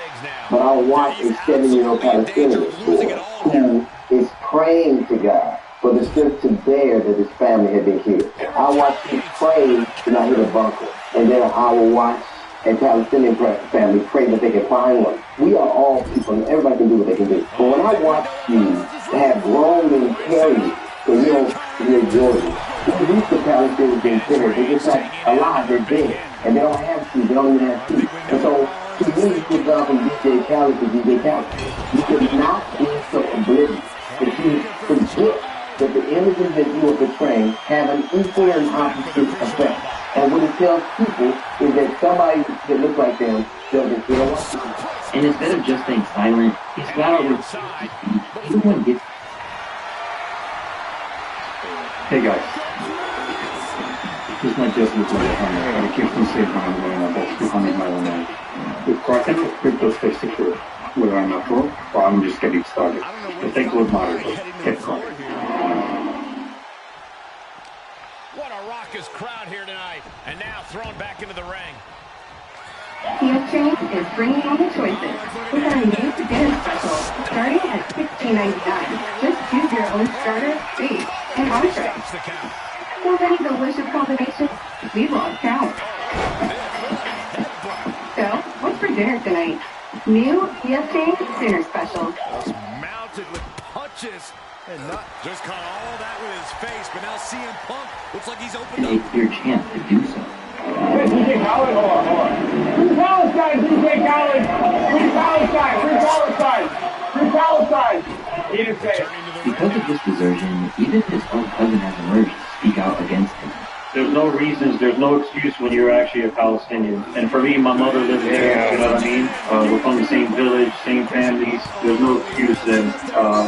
But I'll watch a 7-year-old Palestinian who is praying to God for the strength to bear that his family had been killed. I'll watch him pray to not hit a bunker. And then I will watch a Palestinian family pray that they can find one. We are all people, and everybody can do what they can do. But when I watch you have grown men carry you, so you don't feel Jordan, who used to Palestinians being killed, they're just like alive, they're dead. And they don't have feet, they don't even have feet. And so, to me, you could go from DJ Khaled to DJ Khaled. You could not be so oblivious that you forget that the images that you are portraying have an equal and opposite effect. And what it tells people is that somebody that looks like them doesn't feel like them. And instead of just staying silent, he's flat out refused to speak, even when it gets... Hey guys, this might just look like a hammer, but it keeps me safe when I'm going about 200 miles an hour. With Kraken, crypto stays secure, whether I'm not pro or I'm just getting started. The take what matters, get caught. What a raucous crowd here tonight. And now thrown back into the ring. TFC is bringing all the choices with our new dinner special, starting at $16.99. Just choose your own starter, base, and entree. So many delicious combinations, we lost count. So, what's for dinner tonight? New TFC dinner special. Mounted with punches. And not just caught all that with his face, but now CM Punk looks like he's opened a clear chance to do so. Hey, DJ Khaled, hold on. Free Palestine, DJ Khaled. Free Palestine, free Palestine, free Palestine. He didn't say it. Because of this desertion, even his own cousin has emerged to speak out against him. There's no reasons, there's no excuse when you're actually a Palestinian. And for me, my mother lives there, you know what I mean? We're from the same village, same families. There's no excuse then.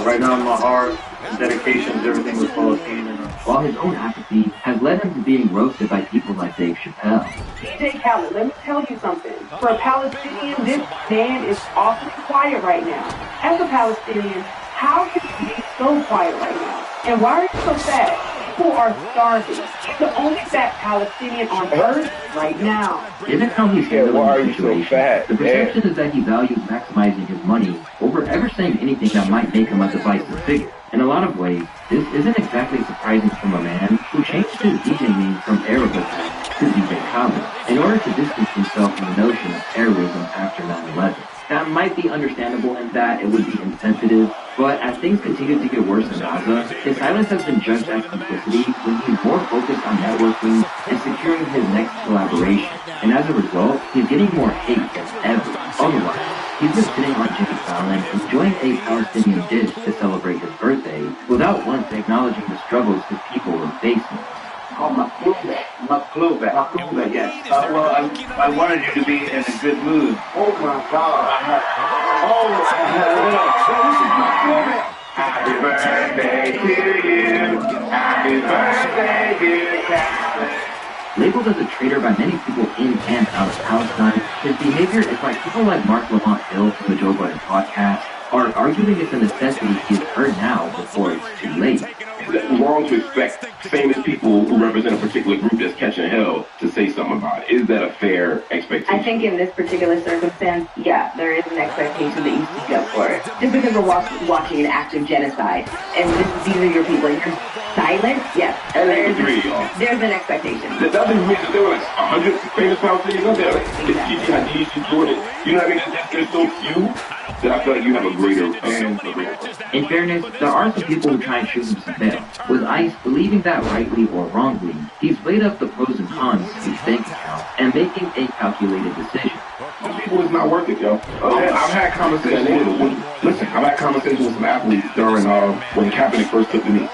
Right now in my heart, dedication is everything with Palestine. While his own apathy has led him to being roasted by people like Dave Chappelle. DJ Khaled, let me tell you something. For a Palestinian, this man is awfully quiet right now. As a Palestinian, how can you be so quiet right now? And why are you so sad? People are starving. He's the only fat Palestinian on earth right now. Given how he's handling the situation, the perception is that he values maximizing his money over ever saying anything that might make him a divisive figure. In a lot of ways, this isn't exactly surprising from a man who changed his DJ name from Arabic to DJ Khaled in order to distance himself from the notion of terrorism after 9/11. That might be understandable in that it would be insensitive, but as things continue to get worse in Gaza, his silence has been judged as complicity when he's more focused on networking and securing his next collaboration. And as a result, he's getting more hate than ever. Otherwise, he's been sitting on Jimmy Fallon enjoying a Palestinian dish to celebrate his birthday without once acknowledging the struggles his people were facing. Called Maklube, yes. Well, I wanted you to be in a good mood. Oh my God. Happy birthday to you. Happy birthday, dear Khaled. Labeled as a traitor by many people in and out of Palestine, his behavior is like people like Mark Lamont Hill from the Joe Budden podcast are arguing it's a necessity he's heard now before it's too late. It's wrong to expect famous people who represent a particular group that's catching hell to say something about it. Is that a fair expectation? I think in this particular circumstance, yeah, there is an expectation that you speak up for it. Just because we're watching an act of genocide, and these are your people, and you're silent, yes, there's an expectation. That doesn't mean that there were like 100 famous Palestinians out there. It's Hadid, she's Jordan. You know what I mean? There's so few that I feel like you have a greater fan. In fairness, there are some people who try and shoot him some bail, with ICE believing that rightly or wrongly, he's weighed up the pros and cons to his bank account and making a calculated decision. Some people, it's not worth it, yo. I've had conversations with some athletes during when Kaepernick first took the knee.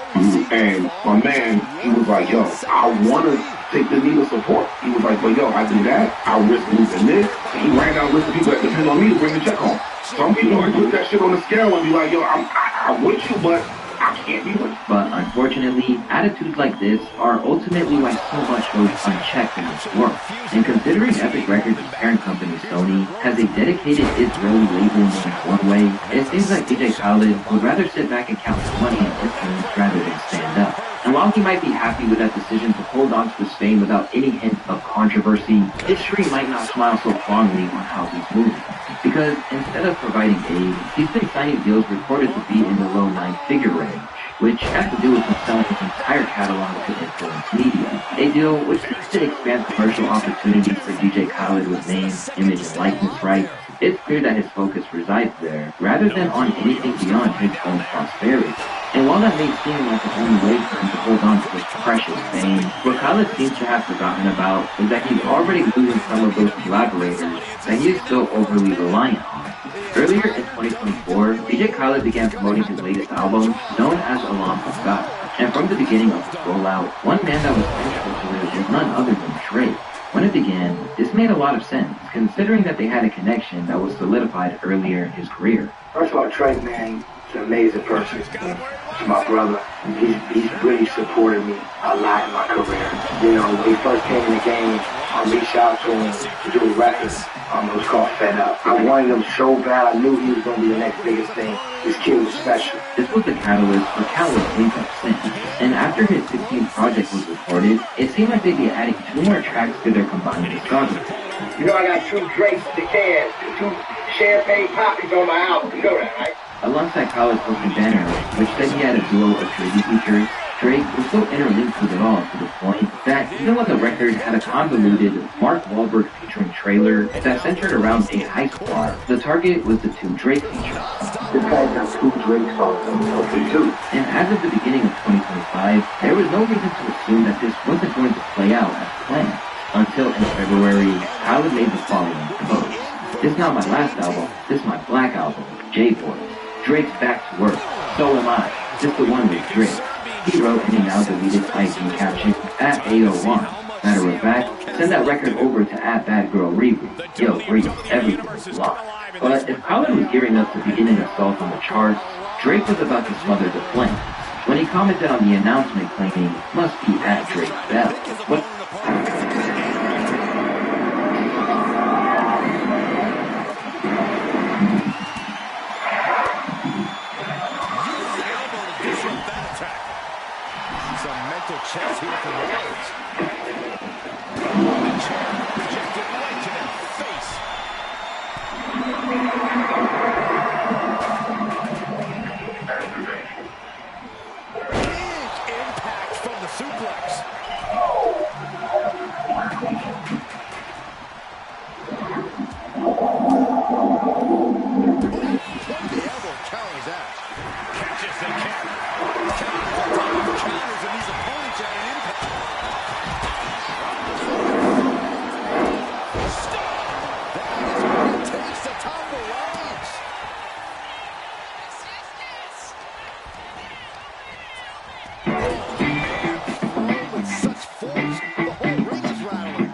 And my man, he was like, yo, I want to take the knee to support. He was like, but yo, I do that, I'll risk losing this. And he ran down a list of people that depend on me to bring the check home. Some people are put that shit on the scale and be like, yo, I'm with you, but I can't be with you. But unfortunately, attitudes like this are ultimately why so much goes unchecked in this world. And considering Epic Records' parent company Sony has a dedicated Israeli label named One Way, it seems like DJ Khaled would rather sit back and count his money and influence rather than stand up. And while he might be happy with that decision to hold on to his fame without any hint of controversy, history might not smile so fondly on how he's moving. Because instead of providing aid, he's been signing deals reported to be in the low nine-figure range, which has to do with him selling his entire catalog to influence media. A deal which seems to expand commercial opportunities for DJ Khaled with name, image, and likeness rights. It's clear that his focus resides there, rather than on anything beyond his own prosperity. And while that may seem like the only way for him to hold on to his precious fame, what Khaled seems to have forgotten about is that he's already losing some of those collaborators that he is still overly reliant on. Earlier in 2024, DJ Khaled began promoting his latest album, known as Alam of God. And from the beginning of its rollout, one man that was central to it is none other than Drake. When it began, this made a lot of sense, considering that they had a connection that was solidified earlier in his career. First of all, Drake, man, he's an amazing person. He's my brother. He's really supported me a lot in my career. You know, when he first came in the game, I reached out to him to do a record. It was called Fed Up. I wanted him so bad. I knew he was going to be the next biggest thing. This kid was special. This was the catalyst for Khaled's breakup since. And after his 16th project was recorded, it seemed like they'd be adding 2 more tracks to their combined discography. You know I got 2 Drakes in the can, 2 champagne poppies on my album. You know that, right? Alongside Khaled's posted banner, which said he had a duo of Jersey features, Drake was so interlinked with it all to the point that even when the record had a convoluted Mark Wahlberg featuring trailer that centered around a high school bar, the target was the 2 Drake features. This guy's got 2 Drake songs on the too. And as of the beginning of 2025, there was no reason to assume that this wasn't going to play out as planned. Until in February, Khaled made the following post. "This not my last album, this my black album, J-Boys. Drake's back to work, so am I, just the one with Drake." He wrote in a now deleted IG caption, @801. Matter of fact, send that record over to @BadGirlRiri. Yo, Riri, everything's locked. But if Khaled was gearing up to begin an assault on the charts, Drake was about to smother the flame. When he commented on the announcement claiming, "Must be @DrakeBell." What? Chance here for Rhodes. The chair projected right to their face. Big impact from the suplex. What the elbow counters that. Catches the kick. Counters and these opponents at an impact. Stop! That is what it takes to topple Rhodes. Thrown with such force, the whole ring is rattling.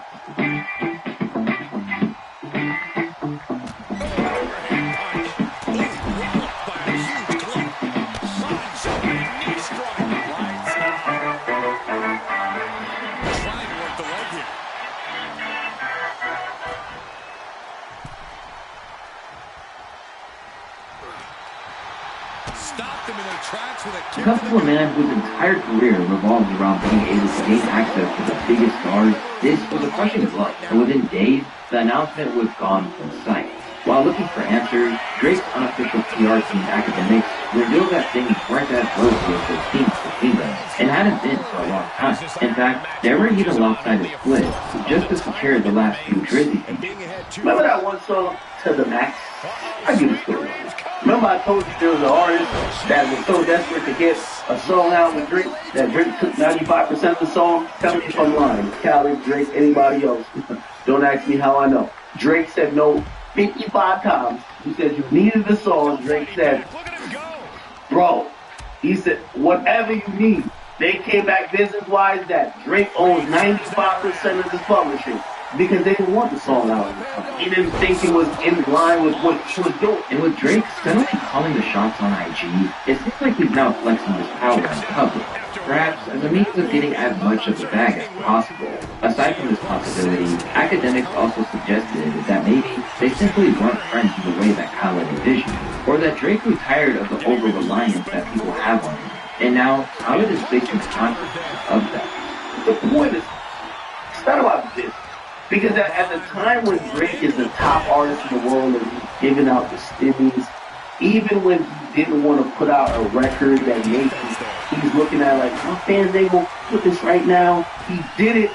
Overhand punch. He's walloped by a huge club. Sunshine knee strike. Trying to work the leg here. Stopped them in their tracks with a kick. Comes to a man whose entire career revolves around being able to gain access to the biggest stars, this was a crushing blow, and within days, the announcement was gone from sight. While looking for answers, Drake's unofficial PR team, Academics, revealed that things weren't as rosy as they seemed between them, and hadn't been for a long time. In fact, there were even lopsided splits, just to secure the last few Drizzy features. Remember that one song, To The Max? I give a story. Remember I told you there was an artist that was so desperate to get a song out with Drake that Drake took 95% of the song? Tell me if I'm lying. Khaled, Drake, anybody else. Don't ask me how I know. Drake said no 55 times. He said you needed the song. Drake said, bro, he said, whatever you need. They came back business-wise that Drake owns 95% of the publishing because they didn't want the song out. He didn't think it was in line with what he was doing. And with Drake suddenly calling the shots on IG, it seems like he's now flexing his power in public. Perhaps as a means of getting as much of the bag as possible. Aside from this possibility, Academics also suggested that maybe they simply weren't friends in the way that Khaled envisioned, or that Drake grew tired of the over-reliance that people have on him, and now Khaled is facing the consequences of that. The point is, it's not about this. Because at the time when Drake is the top artist in the world and he's giving out the stimmies, even when he didn't want to put out a record that made he's looking at like, my fans ain't gonna put this right now. He did it.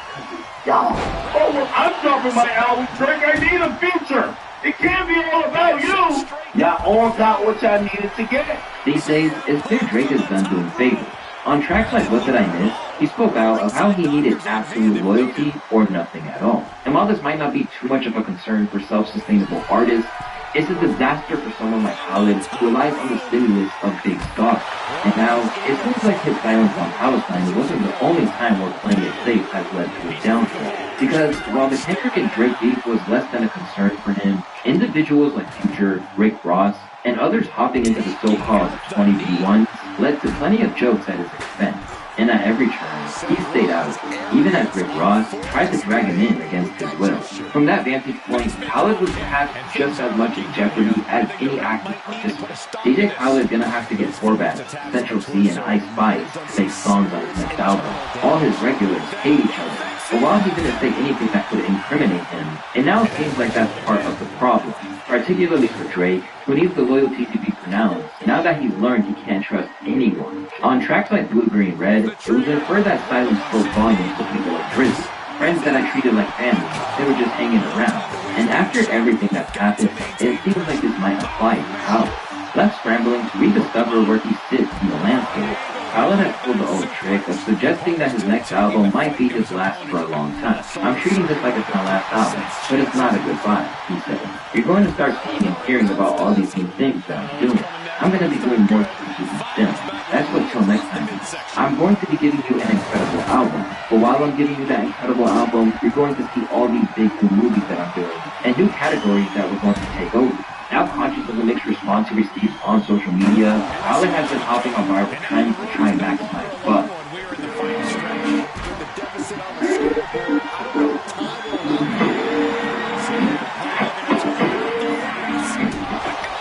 Y'all. Oh, well, I'm dropping my album, Drake. I need a feature. It can't be all about you. Y'all all got what y'all needed to get. These days, it's clear Drake is done doing favors. On tracks like What Did I Miss, he spoke out of how he needed absolute loyalty or nothing at all. And while this might not be too much of a concern for self-sustainable artists, it's a disaster for someone like Khaled who relies on the stimulus of big stars. And now, it seems like his silence on Palestine wasn't the only time where playing it safe has led to his downfall. Because while the Kendrick and Drake beef was less than a concern for him, individuals like Future, Rick Ross, and others hopping into the so-called 20v1s led to plenty of jokes at his expense. And at every turn, he stayed out of it, even as Rick Ross tried to drag him in against his will. From that vantage point, Khaled was perhaps just as much in jeopardy as any active participant. DJ Khaled gonna have to get Forbat, Central C, and Ice Spice to make songs on his next album. All his regulars hate each other. But while he didn't say anything that could incriminate him, it now seems like that's part of the problem, particularly for Drake, who needs the loyalty to be pronounced, now that he's learned he can't trust anyone. On On tracks like Blue, Green, Red, it was inferred that silence spoke volumes to people like Drizzy, friends that I treated like family. They were just hanging around. And after everything that's happened, it seems like this might apply to Khaled. Left scrambling to rediscover where he sits in the landscape, Khaled has pulled the old trick of suggesting that his next album might be his last for a long time. I'm treating this like it's my last album, but it's not a goodbye, he said. You're going to start seeing and hearing about all these new things that I'm doing. I'm going to be doing more speeches and films. That's what till next time. I'm going to be giving you an incredible album. But while I'm giving you that incredible album, you're going to see all these big new movies that I'm doing, and new categories that we're going to take over. Now conscious of the mixed response he receives on social media, Khaled has been hopping on viral trends to try and maximize buzz.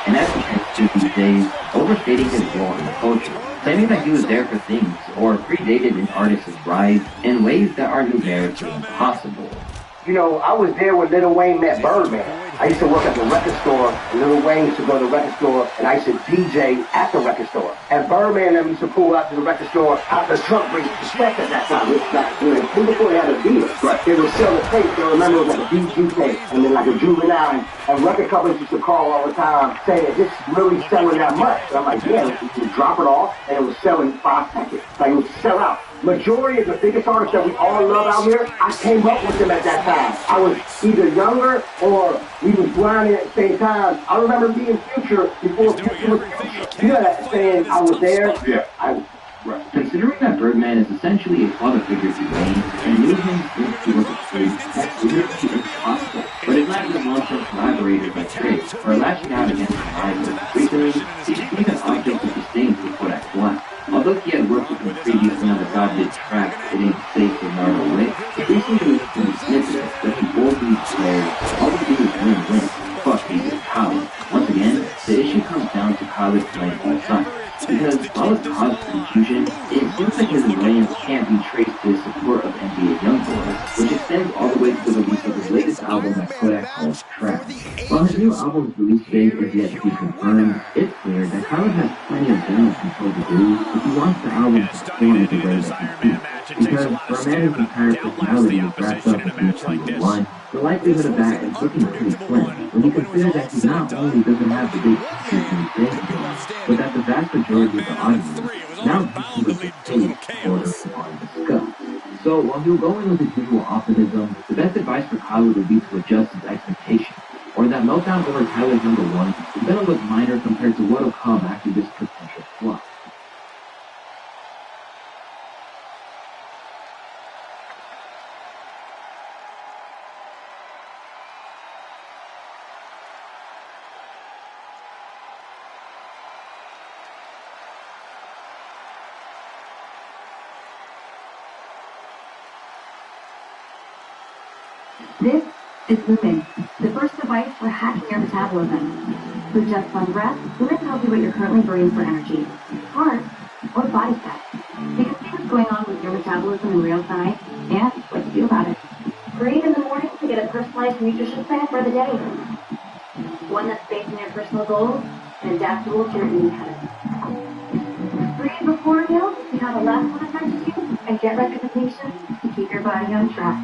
And as he tends to these days, overstating his role in the culture, claiming that he was there for things or predated an artist's rise in ways that are numerically impossible. You know, I was there when Lil Wayne met Birdman. I used to work at the record store, and Lil Wayne used to go to the record store, and I used to DJ at the record store. And Birdman and them used to pull out to the record store out the trunk, bring the stuff at that time. It's back when before they had a deal. Right. They would sell the tape. They remember it was like a BG tape, and then like a Juvenile. And record companies used to call all the time saying, is this really selling that much? And I'm like, yeah, you drop it off, and it was selling 5 seconds. Like, it would sell out. Majority of the biggest artists that we all love out here, I came up with them at that time. I was either younger or we was grinding at the same time. I remember being Future before Future was Future. You know that saying, I was there? Yeah. Right. Considering that Birdman is essentially a father figure to Wayne, and knew him since he was a kid, that's literally impossible. But it's not even long-term collaborators like Drake are lashing out against his rivals. Recently, he became an object of disdain for Kodak Black. Although he had worked with him previously on the God Did track It Ain't Safe for Nardo Wick, he recently released a snippet that he boldly declared, all we do is win-win. Fuck you with Khaled. Once again, the issue comes down to Khaled playing both sides. Because while it caused confusion, it seems like his annoyance can't be traced to his support of NBA YoungBoy, which extends all the way to the release of his latest album that Kodak calls Track. While his new album's release date is yet to be confirmed, it's clear that Khaled has plenty of damage control to do if he wants the album to perform the way that he speaks. Because for a man whose entire personality is wrapped up in being number one, the likelihood of that is looking pretty slim when you consider that he not only doesn't have the big features in his bank, but that the vast majority of the audience now views him as a stage order upon discuss. So while he'll go in with his usual optimism, the best advice for Khaled would be to adjust his expectations, or that meltdown over Tyler's number one is gonna look minor compared to what'll come after this potential flop. This is Lumen, the first device for hacking your metabolism. With just one breath, Lumen tells you what you're currently burning for energy, heart, or body fat. You can see what's going on with your metabolism in real time and what to do about it. Breathe in the morning to get a personalized nutrition plan for the day. One that's based on your personal goals and adaptable to your eating habits. Breathe before a meal to see how the last one affects you and get recommendations to keep your body on track.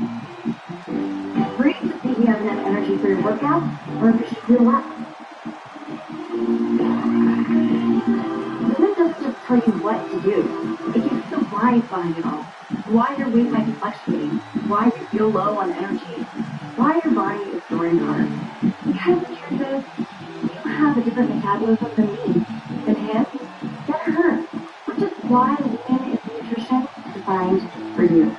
Breathe to see if you have enough energy for your workout or if you should relax. Lumen doesn't just tell you what to do. It gives you the why behind it all. Why your weight might be fluctuating. Why you feel low on energy. Why your body is storing carbs. Because the truth is, you have a different metabolism than me, than him, than her. Which is why Lumen is nutrition designed for you.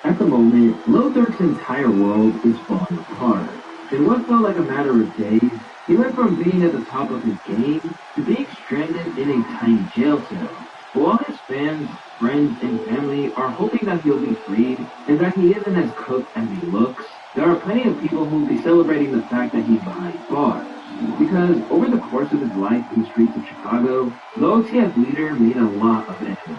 At the moment, Lil Durk's entire world is falling apart. In what felt like a matter of days, he went from being at the top of his game to being stranded in a tiny jail cell. But while his fans, friends, and family are hoping that he'll be freed and that he isn't as cooked as he looks, there are plenty of people who will be celebrating the fact that he's behind bars. Because over the course of his life in the streets of Chicago, The OTF leader made a lot of enemies,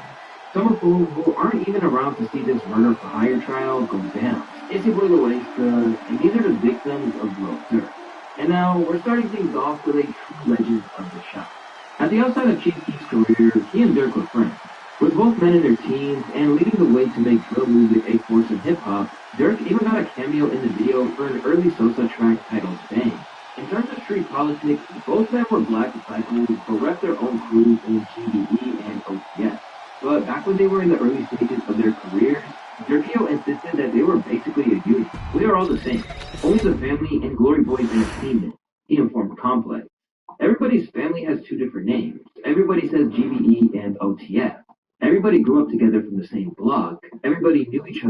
some of who aren't even around to see this murder for hire trial go down. It's your boy Loaiska, and these are the victims of Will Dirk. And now we're starting things off with a true legend of the shop. At the outset of Chief Keef's career, he and Dirk were friends. With both men in their teens and leading the way to make drill music a force in hip-hop, Dirk even got a cameo in the video for an early Sosa track titled Bang. In terms of street politics, both men were black disciples but rep their own crews in GBE and OTS. But back when they were in the early stages of their careers, Dirkio insisted that they were basically a unit. We are all the same. Only the family and Glory Boys Entertainment, he informed Complex. Everybody's family has two different names. Everybody says GBE and OTF. Everybody grew up together from the same block. Everybody knew each other.